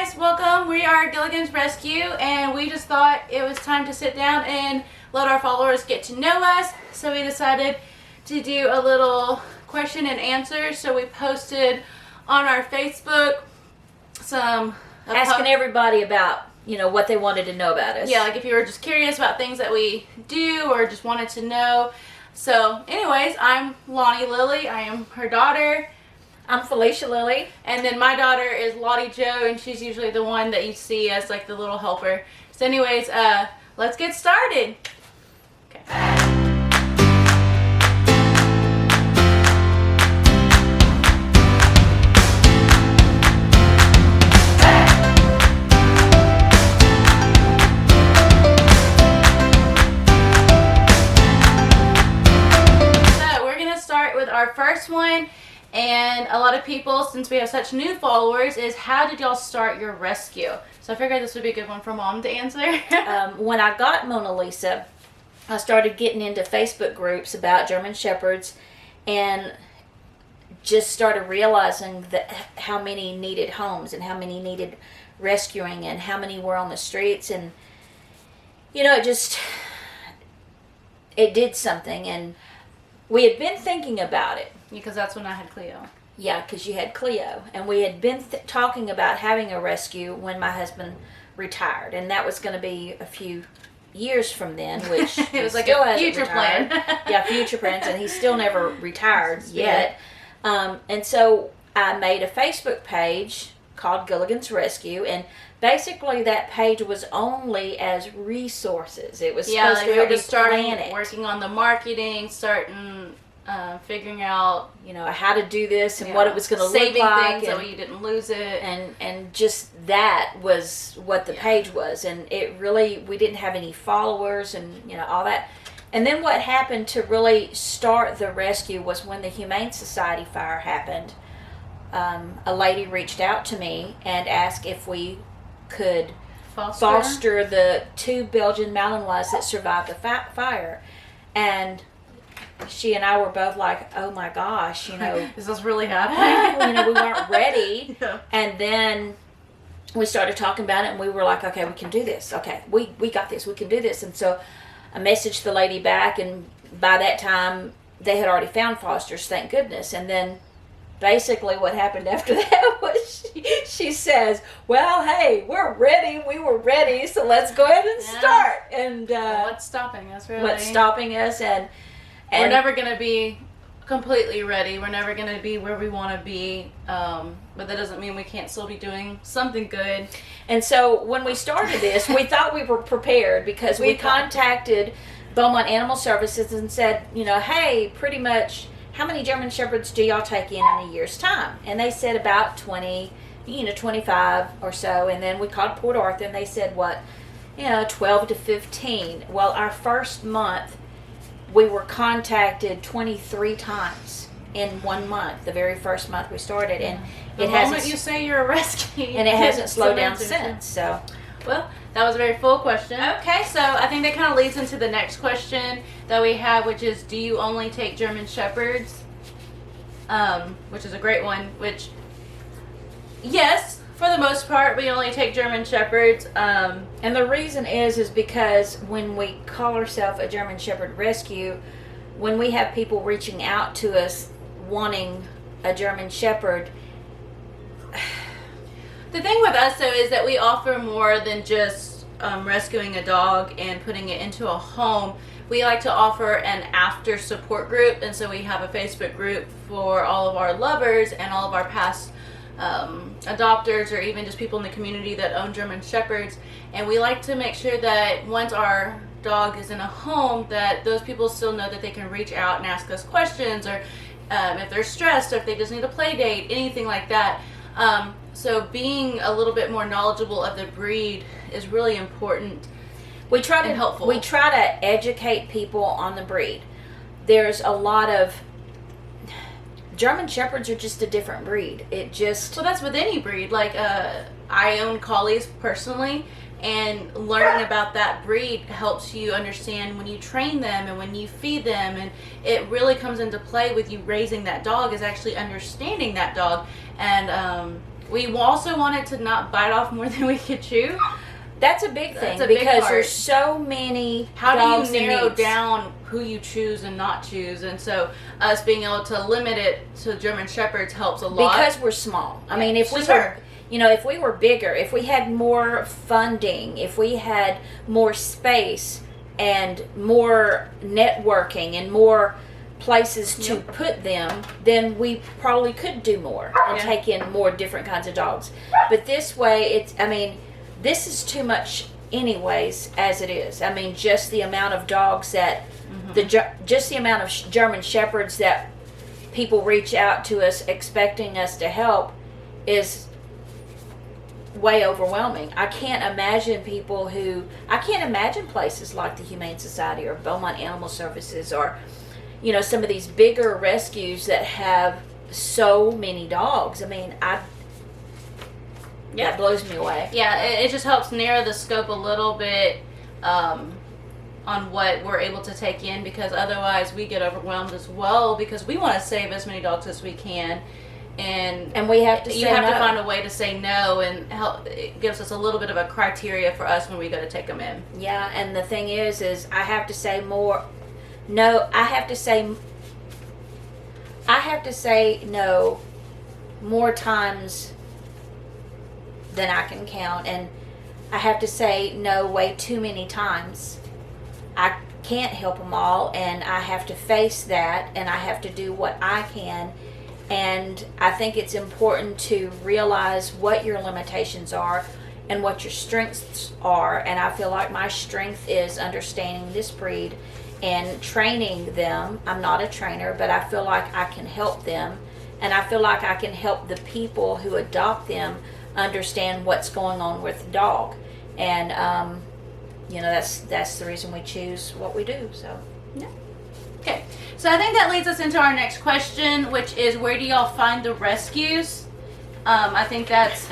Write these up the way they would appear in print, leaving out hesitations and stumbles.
guys, welcome. We are Gilligans Rescue, and we just thought it was time to sit down and let our followers get to know us. So we decided to do a little question and answer. So we posted on our Facebook some asking everybody about, what they wanted to know about us. Yeah, like if you were just curious about things that we do or just wanted to know. So anyways, I'm Lonnie Lily. I am her daughter. I'm Felicia Lily. And then my daughter is Lottie Jo, and she's usually the one that you see as like the little helper. So anyways, let's get started. Okay. So we're going to start with our first one. And a lot of people, since we have such new followers, is how did y'all start your rescue? So I figured this would be a good one for Mom to answer. When I got Mona Lisa, I started getting into Facebook groups about German Shepherds and just started realizing that how many needed homes and how many needed rescuing and how many were on the streets. And, it did something. And we had been thinking about it. Because that's when I had Cleo. Yeah, because you had Cleo. And we had been talking about having a rescue when my husband retired. And that was going to be a few years from then, which it was like a future plan. Yeah, future plans. And he's still never retired yet. And so I made a Facebook page called Gilligans Rescue. And basically that page was only as resources. It was supposed to we were just starting working on the marketing, figuring out how to do this and what it was going to look saving like, things so you didn't lose it, and just that was what the page was. And it really, we didn't have any followers and all that. And then what happened to really start the rescue was when the Humane Society fire happened. A lady reached out to me and asked if we could foster the 2 Belgian Malinois that survived the fire. And she and I were both like, oh my gosh, is this really happening? We weren't ready. Yeah. And then we started talking about it, and we were like, okay, we can do this. Okay, we got this. We can do this. And so I messaged the lady back, and by that time they had already found fosters, thank goodness. And then basically what happened after that was she says, well, hey, we're ready. We were ready, so let's go ahead and start. And what's stopping us, really? What's stopping us? And we're never going to be completely ready. We're never going to be where we want to be. But that doesn't mean we can't still be doing something good. And so when we started this, we thought we were prepared because we contacted Beaumont Animal Services and said, hey, pretty much how many German Shepherds do y'all take in a year's time? And they said about 20, 25 or so. And then we called Port Arthur and they said, 12 to 15. Well, our first month, we were contacted 23 times in 1 month, the very first month we started. And the moment you say you're a rescue. And it hasn't slowed down since. So, well, that was a very full question. Okay, so I think that kind of leads into the next question that we have, which is, do you only take German Shepherds? Which is a great one, which, yes, for the most part, we only take German Shepherds. And the reason is because when we call ourselves a German Shepherd Rescue, when we have people reaching out to us wanting a German Shepherd, the thing with us, though, is that we offer more than just rescuing a dog and putting it into a home. We like to offer an after support group, and so we have a Facebook group for all of our lovers and all of our past adopters, or even just people in the community that own German Shepherds. And we like to make sure that once our dog is in a home, that those people still know that they can reach out and ask us questions, or if they're stressed, or if they just need a play date, anything like that. So being a little bit more knowledgeable of the breed is really important. We try to helpful. We try to educate people on the breed. There's a lot of German Shepherds are just a different breed. Well, that's with any breed. Like I own collies personally, and learning about that breed helps you understand when you train them and when you feed them, and it really comes into play with you raising that dog, is actually understanding that dog. And We also wanted to not bite off more than we could chew. That's a big thing That's a big because part. there's so many How dogs do you and narrow needs. down who you choose and not choose? And so us being able to limit it to German Shepherds helps a lot. Because we're small. I mean, if we Sure. were, if we were bigger, if we had more funding, if we had more space and more networking and more places to put them, then we probably could do more and take in more different kinds of dogs. But this way, this is too much anyways as it is. I mean, just the amount of dogs that, just the amount of German Shepherds that people reach out to us expecting us to help is way overwhelming. I can't imagine places like the Humane Society or Beaumont Animal Services or, some of these bigger rescues that have so many dogs. I mean, that blows me away. Yeah, it just helps narrow the scope a little bit on what we're able to take in, because otherwise we get overwhelmed as well, because we want to save as many dogs as we can. And we have to say you have no. to find a way to say no, and help. It gives us a little bit of a criteria for us when we go to take them in. Yeah, and the thing is I have to say more. No, I have to say no more times than I can count, and I have to say no way too many times. I can't help them all, and I have to face that, and I have to do what I can. And I think it's important to realize what your limitations are and what your strengths are. And I feel like my strength is understanding this breed and training them. I'm not a trainer, but I feel like I can help them. And I feel like I can help the people who adopt them understand what's going on with the dog. And, that's the reason we choose what we do. So, yeah. Okay, so I think that leads us into our next question, which is, where do y'all find the rescues? I think that's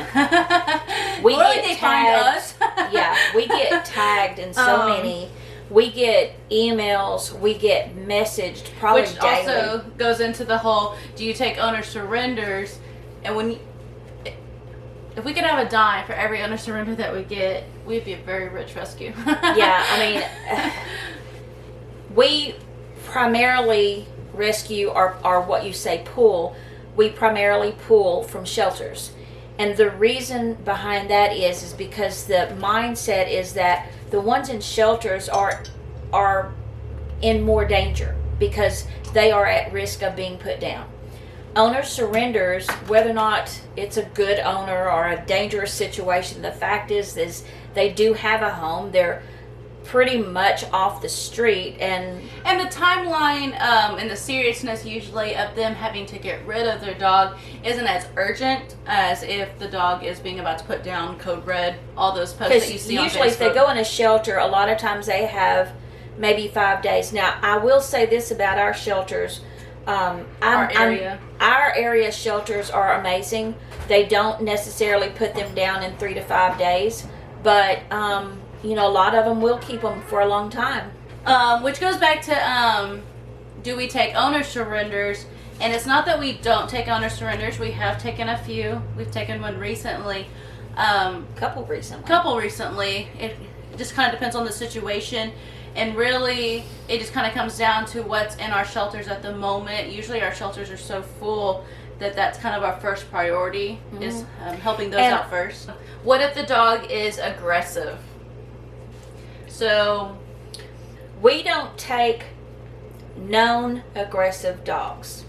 we where get they tagged. find us. Yeah, we get tagged in so many. We get emails. We get messaged probably which daily. also goes into the whole: do you take owner surrenders? And if we could have a dime for every owner surrender that we get, we'd be a very rich rescue. Yeah, I mean, we primarily rescue or what you say pull. We primarily pull from shelters. And the reason behind that is because the mindset is that the ones in shelters are in more danger because they are at risk of being put down. Owner surrenders, whether or not it's a good owner or a dangerous situation, the fact is they do have a home. They're pretty much off the street, and the timeline and the seriousness usually of them having to get rid of their dog isn't as urgent as if the dog is being about to put down, code red, all those posts that you see on Facebook. Usually if they go in a shelter, a lot of times they have maybe 5 days. Now, I will say this about our shelters. Our area shelters are amazing. They don't necessarily put them down in 3 to 5 days, but a lot of them will keep them for a long time. Which goes back to, do we take owner surrenders? And it's not that we don't take owner surrenders. We have taken a few. We've taken one recently. Couple recently. It just kind of depends on the situation. And really, it just kind of comes down to what's in our shelters at the moment. Usually our shelters are so full that that's kind of our first priority, is helping those out first. What if the dog is aggressive? So, we don't take known aggressive dogs.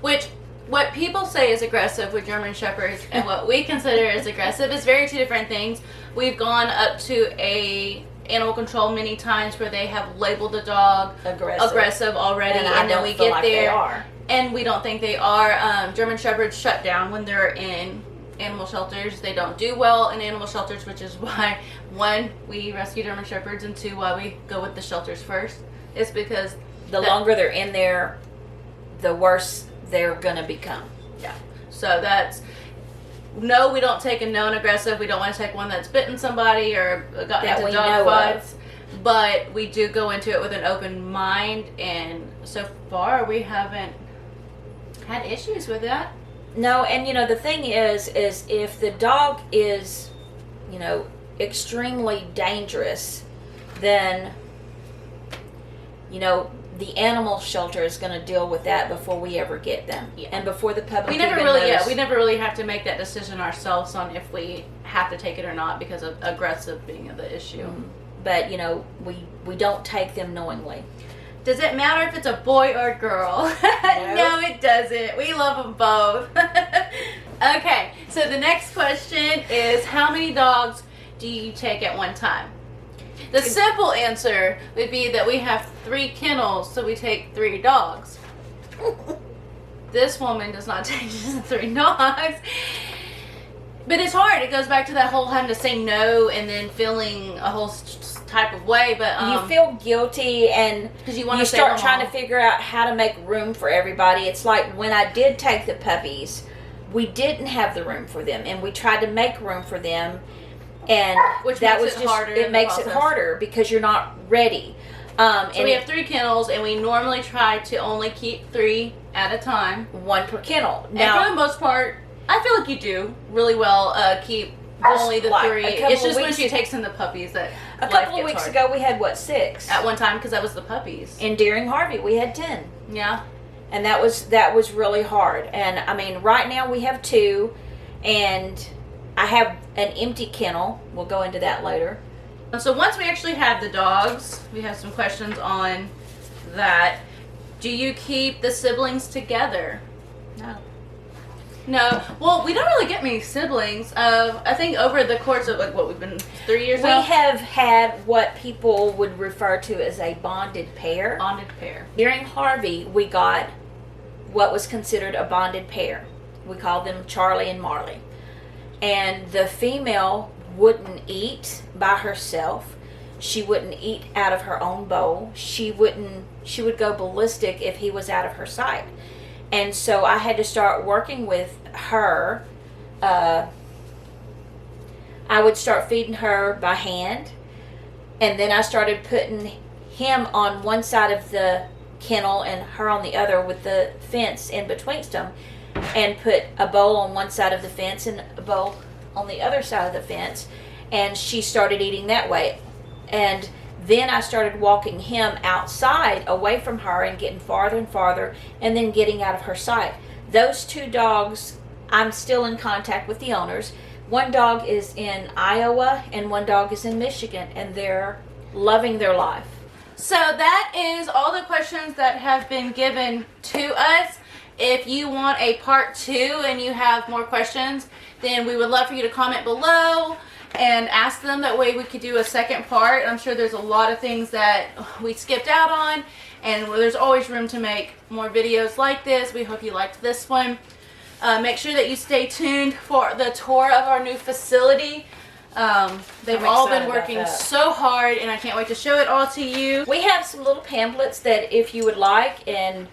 Which, what people say is aggressive with German Shepherds and what we consider as aggressive is very two different things. We've gone up to a animal control many times where they have labeled the dog aggressive already, and then we get there and we don't think they are. German Shepherds shut down when they're in animal shelters. They don't do well in animal shelters, which is why, one, we rescue German Shepherds, and two, why we go with the shelters first. It's because the longer they're in there, the worse they're gonna become. Yeah. So that's, no, we don't take a known aggressive. We don't want to take one that's bitten somebody or got into dog fights. But we do go into it with an open mind, and so far we haven't had issues with that. No, and the thing is if the dog is, extremely dangerous, then, the animal shelter is going to deal with that before we ever get them, and before the public. We never really have to make that decision ourselves on if we have to take it or not because of aggressive being the issue. Mm-hmm. But we don't take them knowingly. Does it matter if it's a boy or a girl? No, it doesn't. We love them both. Okay, so the next question is, how many dogs do you take at one time? The simple answer would be that we have 3 kennels, so we take 3 dogs. This woman does not take just 3 dogs. But it's hard. It goes back to that whole having to say no and then feeling a whole type of way. But you feel guilty, and because you start trying to figure out how to make room for everybody. It's like when I did take the puppies, we didn't have the room for them, and we tried to make room for them. And which that makes was it harder. It makes it harder because you're not ready. So we have 3 kennels, and we normally try to only keep 3 at a time. 1 per kennel. Now, and for the most part, I feel like you do really well keep only the 3. It's just when she takes in the puppies that a couple of weeks ago we had 6 at one time because that was the puppies. And during Harvey we had 10. Yeah, and that was really hard. And I mean, right now we have 2, and I have an empty kennel. We'll go into that later. So once we actually have the dogs, we have some questions on that. Do you keep the siblings together? No. Well, we don't really get many siblings. I think over the course of we've been 3 years now. We have had what people would refer to as a bonded pair. Bonded pair. During Harvey, we got what was considered a bonded pair. We called them Charlie and Marley. And the female wouldn't eat by herself. She wouldn't eat out of her own bowl. She would go ballistic if he was out of her sight. And so I had to start working with her. I would start feeding her by hand. And then I started putting him on one side of the kennel and her on the other with the fence in betwixt them. And put a bowl on one side of the fence and a bowl on the other side of the fence. And she started eating that way. And then I started walking him outside away from her and getting farther and farther and then getting out of her sight. Those 2 dogs, I'm still in contact with the owners. 1 dog is in Iowa and 1 dog is in Michigan, and they're loving their life. So that is all the questions that have been given to us. If you want a part 2 and you have more questions, then we would love for you to comment below and ask them. That way we could do a second part. I'm sure there's a lot of things that we skipped out on, and there's always room to make more videos like this. We hope you liked this one. Make sure that you stay tuned for the tour of our new facility. They've all been working so hard, and I can't wait to show it all to you. We have some little pamphlets that if you would like, and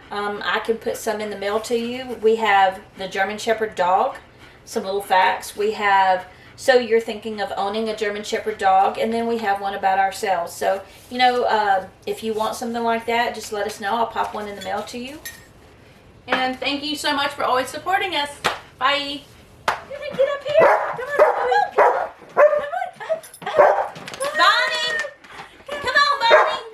I can put some in the mail to you. We have the German Shepherd dog, some little facts. We have So you're thinking of owning a German Shepherd dog, and then we have one about ourselves. So, if you want something like that, just let us know. I'll pop one in the mail to you. And thank you so much for always supporting us. Bye. Come on, get up here. Come on, come on. Bonnie! Come on, Bonnie!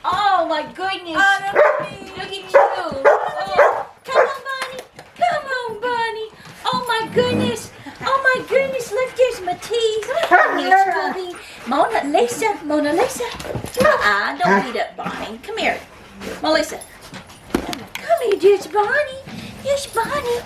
Oh, my goodness. Oh, no, Bonnie. Look at you. Oh, come on, Bonnie. Come on, Bonnie. Oh, my goodness. Oh, my goodness. Look, there's Matisse. There's Bobby. Mona Lisa. Don't beat up Bonnie. Come here. Melissa. Come here, there's Bonnie. There's Bonnie.